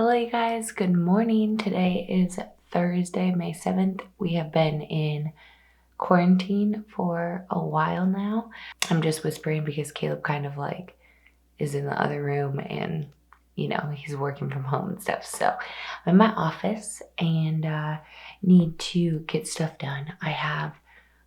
Hello you guys, good morning. Today is Thursday, May 7th. We have been in quarantine for a while now. I'm just whispering because Caleb kind of like is in the other room and he's working from home and stuff. So I'm in my office and need to get stuff done. I have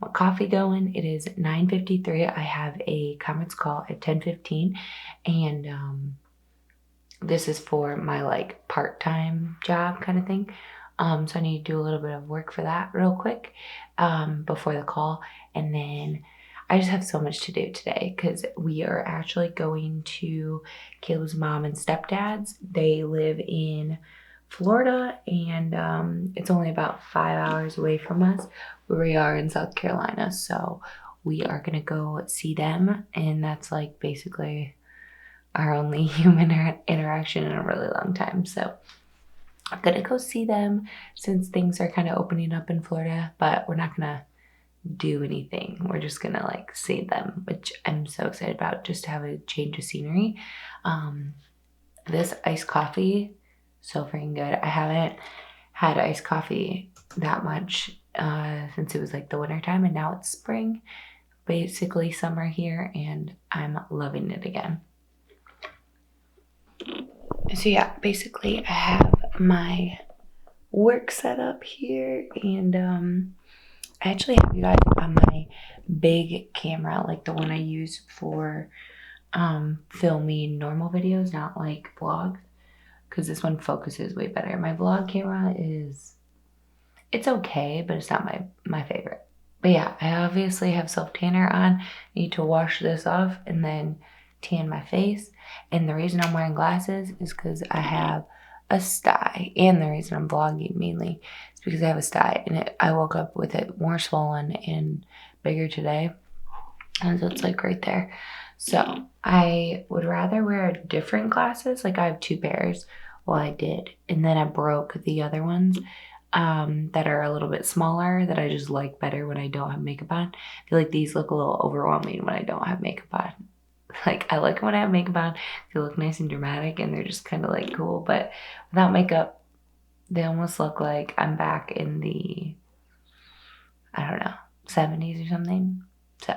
my coffee going. It is 9:53. I have a conference call at 10:15 and this is for my like part-time job kind of thing. So I need to do a little bit of work for that real quick before the call. And then I just have so much to do today because we are actually going to Caleb's mom and stepdad's. They live in Florida and it's only about 5 hours away from us where we are in South Carolina. So we are gonna go see them, and that's like basically our only human interaction in a really long time. So I'm gonna go see them since things are kind of opening up in Florida, but we're not gonna do anything. We're just gonna like see them, which I'm so excited about, just to have a change of scenery. This iced coffee, so freaking good. I haven't had iced coffee that much since it was like the winter time, and now it's spring, basically summer here, and I'm loving it again. So yeah, basically I have my work set up here, and I actually have you guys on my big camera, like the one I use for filming normal videos, not like vlogs, because this one focuses way better. My vlog camera it's okay, but it's not my favorite. But yeah, I obviously have self tanner on. I need to wash this off and then tan my face. And the reason I'm wearing glasses is because I have a stye, and the reason I'm vlogging mainly is because I have a stye, and I woke up with it more swollen and bigger today, and so it's like right there. So I would rather wear different glasses. Like I have two pairs. Well, I did, and then I broke the other ones that are a little bit smaller that I just like better when I don't have makeup on. I feel like these look a little overwhelming when I don't have makeup on. Like I like when I have makeup on, they look nice and dramatic and they're just kind of like cool, but without makeup they almost look like I'm back in the, I don't know, 70s or something. So,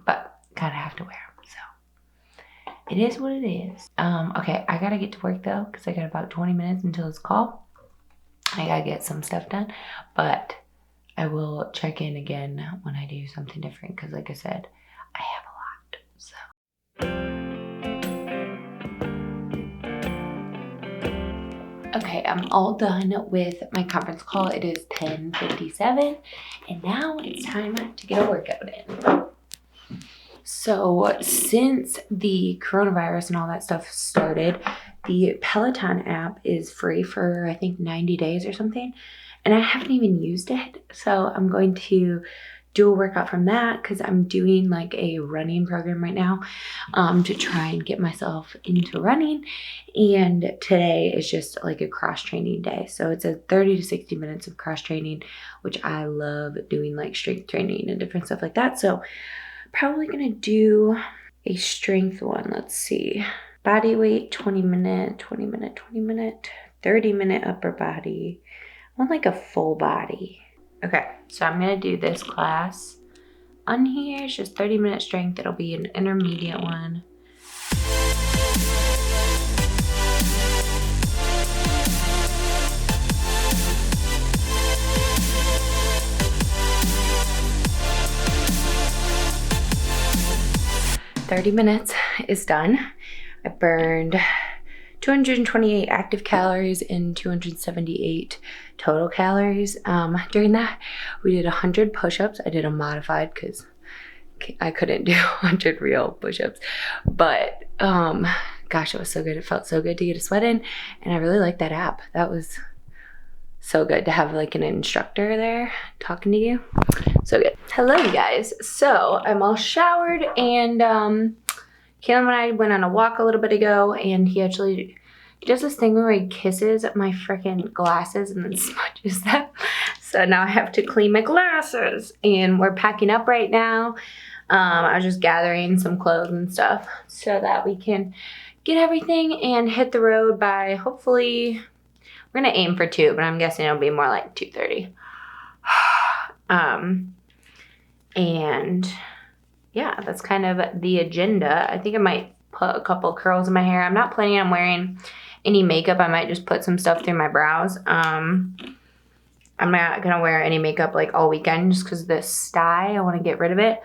but kind of have to wear them, so it is what it is. Okay, I gotta get to work though because I got about 20 minutes until this call. I gotta get some stuff done, but I will check in again when I do something different because like I said, I have a lot, so. Okay, I'm all done with my conference call. It is 10:57 and now it's time to get a workout in. So since the coronavirus and all that stuff started, the Peloton app is free for I think 90 days or something, and I haven't even used it. So I'm going to do a workout from that because I'm doing like a running program right now to try and get myself into running. And today is just like a cross training day. So it's a 30 to 60 minutes of cross training, which I love doing, like strength training and different stuff like that. So probably gonna do a strength one. Let's see. Body weight, 20 minute, 20 minute, 20 minute, 30 minute upper body. I want like a full body. Okay, so I'm gonna do this class on here. It's just 30-minute strength. It'll be an intermediate one. "30 minutes is done. I burned 228 active calories and 278 total calories. During that, we did 100 push-ups. I did a modified because I couldn't do 100 real push-ups. But gosh, it was so good. It felt so good to get a sweat in, and I really liked that app. That was so good to have like an instructor there talking to you. So good. Hello, you guys. So I'm all showered, and Caleb and I went on a walk a little bit ago, and he does this thing where he kisses my freaking glasses and then smudges them. So now I have to clean my glasses, and we're packing up right now. I was just gathering some clothes and stuff so that we can get everything and hit the road by hopefully, we're gonna aim for 2, but I'm guessing it'll be more like 2:30. And yeah, that's kind of the agenda. I think I might put a couple curls in my hair. I'm not planning on wearing any makeup. I might just put some stuff through my brows. I'm not gonna wear any makeup like all weekend just because this stye, I want to get rid of it.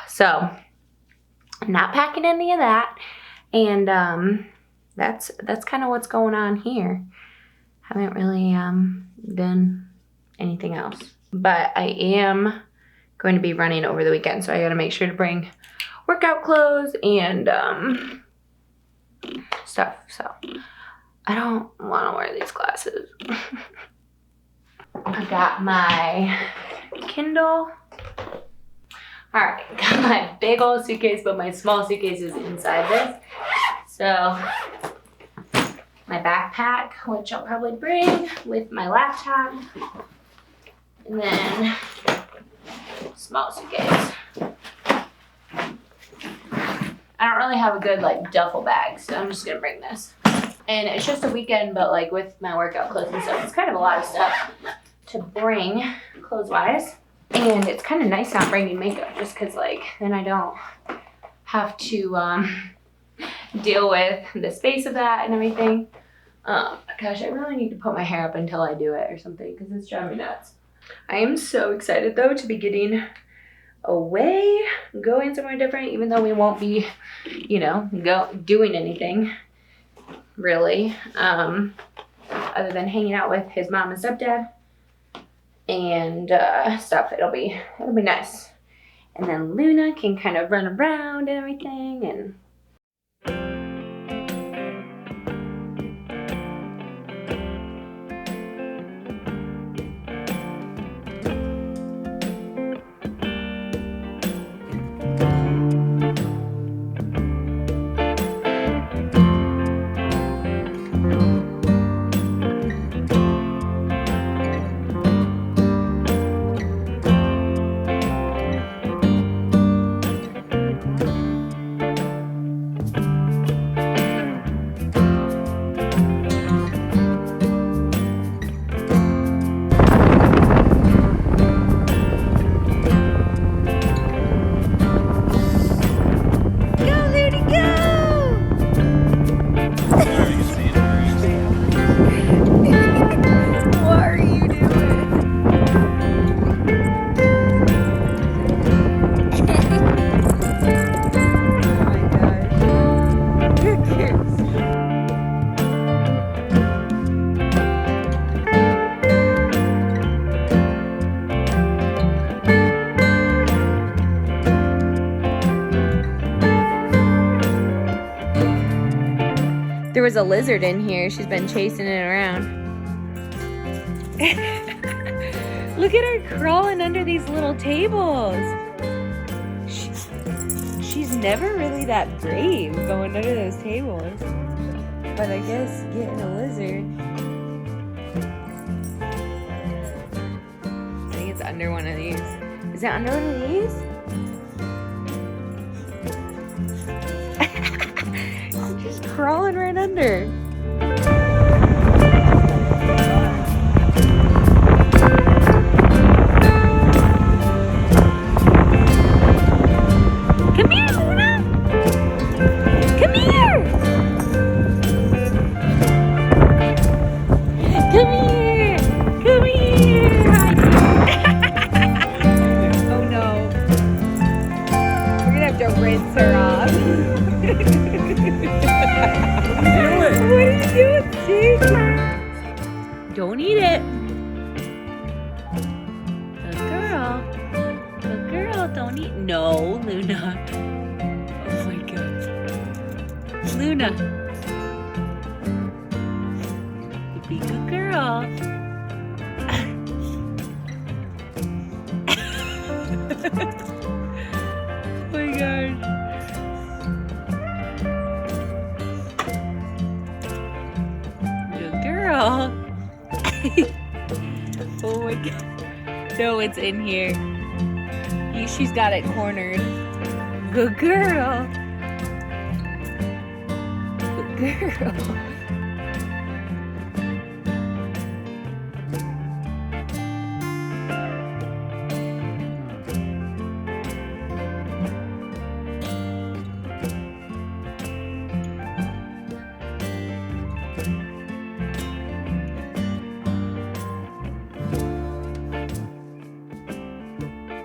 So I'm not packing any of that. And that's kind of what's going on here. Haven't really done anything else. But I am going to be running over the weekend, so I gotta make sure to bring workout clothes and stuff. So I don't want to wear these glasses. I got my Kindle. All right, got my big old suitcase, but my small suitcase is inside this. So my backpack, which I'll probably bring with my laptop, and then small suitcase. I don't really have a good like duffel bag, so I'm just gonna bring this. And it's just a weekend, but like with my workout clothes and stuff, it's kind of a lot of stuff to bring clothes-wise. And it's kind of nice not bringing makeup, just because like then I don't have to deal with the space of that and everything. Gosh, I really need to put my hair up until I do it or something, because it's driving me nuts. I am so excited though to be getting away, going somewhere different, even though we won't be, you know, doing anything really, other than hanging out with his mom and stepdad and stuff. It'll be nice. And then Luna can kind of run around and everything. And there was a lizard in here. She's been chasing it around. Look at her crawling under these little tables. She's never really that brave going under those tables. But I guess getting a lizard. I think it's under one of these. Is it under one of these? She's crawling right under. Come here, Luna. Come here. Come here. Come here. Oh no. We're gonna have to rinse her off. What are you doing, Steve? Don't eat it. Good girl, don't eat. No, Luna. Oh my God. Luna. Be a good girl. Oh my gosh. Oh my God. No, it's in here. She's got it cornered. Good girl. girl.